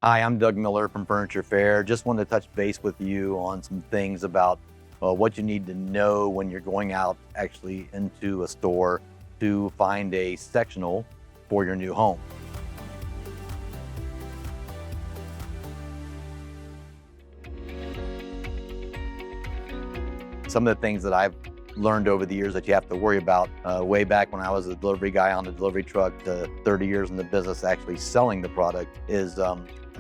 Hi, I'm Doug Miller from Furniture Fair. Just wanted to touch base with you on some things about what you need to know when you're going out actually into a store to find a sectional for your new home. Some of the things that I've learned over the years that you have to worry about, way back when I was a delivery guy on the delivery truck to 30 years in the business actually selling the product, is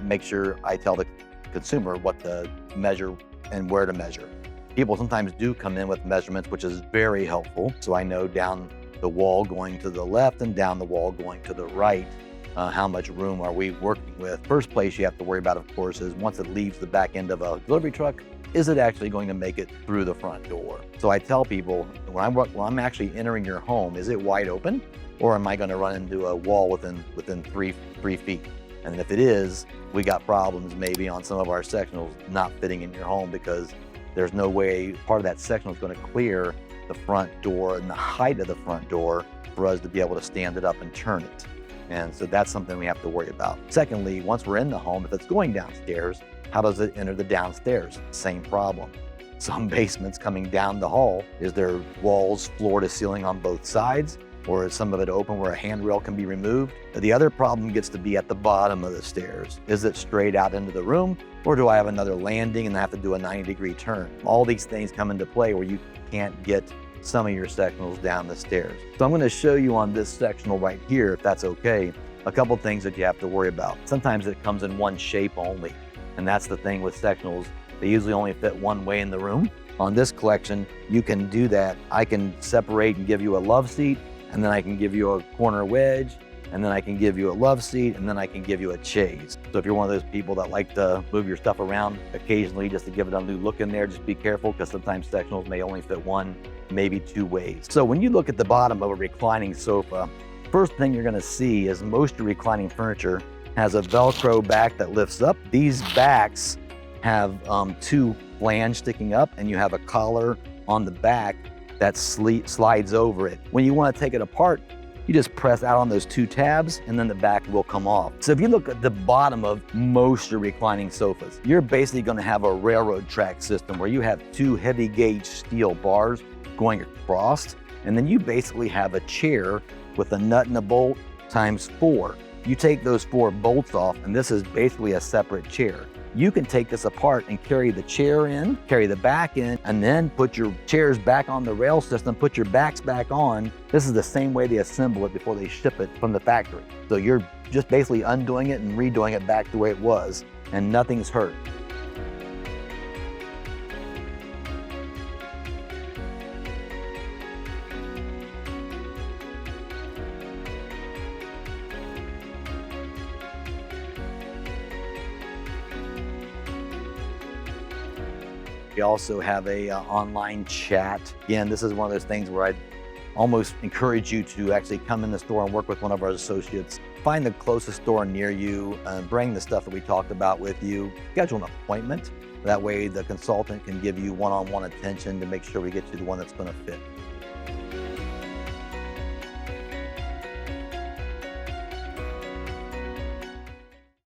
make sure I tell the consumer what to measure and where to measure. People sometimes do come in with measurements, which is very helpful. So I know down the wall going to the left and down the wall going to the right, how much room are we working with. First place you have to worry about, of course, is once it leaves the back end of a delivery truck, is it actually going to make it through the front door? So I tell people, when I'm actually entering your home, is it wide open, or am I going to run into a wall within three feet? And if it is, we got problems maybe on some of our sectionals not fitting in your home because there's no way part of that sectional is going to clear the front door and the height of the front door for us to be able to stand it up and turn it. And so that's something we have to worry about. Secondly, once we're in the home, if it's going downstairs, how does it enter the downstairs? Same problem. Some basements coming down the hall, is there walls floor to ceiling on both sides? Or is some of it open where a handrail can be removed? The other problem gets to be at the bottom of the stairs. Is it straight out into the room, or do I have another landing and I have to do a 90-degree turn? All these things come into play where you can't get some of your sectionals down the stairs. So I'm going to show you on this sectional right here, if that's okay, a couple things that you have to worry about. Sometimes it comes in one shape only, and that's the thing with sectionals. They usually only fit one way in the room. On this collection, you can do that. I can separate and give you a love seat, and then I can give you a corner wedge, and then I can give you a love seat, and then I can give you a chaise. So if you're one of those people that like to move your stuff around occasionally just to give it a new look in there, just be careful because sometimes sectionals may only fit one, maybe two ways. So when you look at the bottom of a reclining sofa, first thing you're gonna see is most of reclining furniture has a Velcro back that lifts up. These backs have two flanges sticking up, and you have a collar on the back that slides over it. When you want to take it apart, you just press out on those two tabs and then the back will come off. So if you look at the bottom of most of your reclining sofas, you're basically going to have a railroad track system where you have two heavy gauge steel bars going across, and then you basically have a chair with a nut and a bolt times 4. You take those 4 bolts off, and this is basically a separate chair. You can take this apart and carry the chair in, carry the back in, and then put your chairs back on the rail system, put your backs back on. This is the same way they assemble it before they ship it from the factory. So you're just basically undoing it and redoing it back the way it was, and nothing's hurt. We also have a online chat. Again, this is one of those things where I'd almost encourage you to actually come in the store and work with one of our associates. Find the closest store near you, bring the stuff that we talked about with you, schedule an appointment. That way the consultant can give you one-on-one attention to make sure we get you the one that's going to fit.